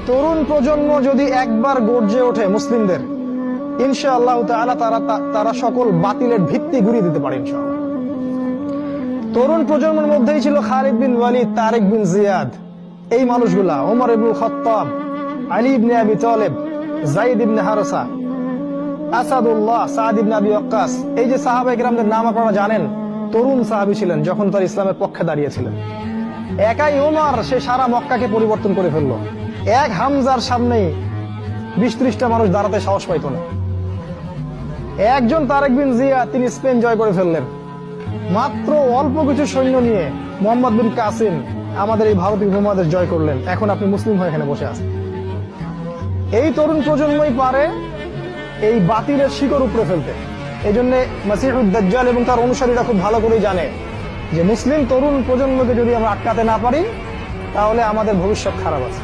তরুণ প্রজন্ম যদি একবার গর্জে ওঠে মুসলিমদের, ইনশাআল্লাহ তাআলা তারা সকল বাতিলের ভিত্তি গুঁড়িয়ে দিতে পারে ইনশাআল্লাহ। তরুণ প্রজন্মের মধ্যেই ছিল খালিদ বিন ওয়ালিদ, তারেক বিন জিয়াদ, এই মানুষগুলা, ওমর ইবনে খাত্তাব, আলী ইবনে আবি তালেব, যায়েদ ইবনে হারেসা, আসাদুল্লাহ, সাদ ইবনে আবি ওয়াক্কাস। এই যে সাহাবায়ে কেরামদের নাম আপনারা জানেন, তরুণ সাহাবী ছিলেন যখন তার ইসলামের পক্ষে দাঁড়িয়েছিলেন। একাই ওমর সে সারা মক্কাকে পরিবর্তন করে ফেললো। এক হামজার সামনেই 20-30টা মানুষ দাঁড়াতে সাহস পাইত না। একজন তারেক বিন জিয়াদ, তিনি স্পেন জয় করে ফেললেন মাত্র অল্প কিছু সৈন্য নিয়ে। মোহাম্মদ বিন কাসিম আমাদের এই ভারতীয় উপমহাদেশ জয় করলেন। এখন আপনি মুসলিম হয়ে এখানে বসে আছেন। এই তরুণ প্রজন্মই পারে এই বাতিলের শিকড় উপড়ে ফেলতে। এই জন্য মাসিহুদ দাজ্জাল এবং তার অনুসারীরা খুব ভালো করেই জানে যে মুসলিম তরুণ প্রজন্মকে যদি আমরা আটকাতে না পারি, তাহলে আমাদের ভবিষ্যৎ খারাপ আছে।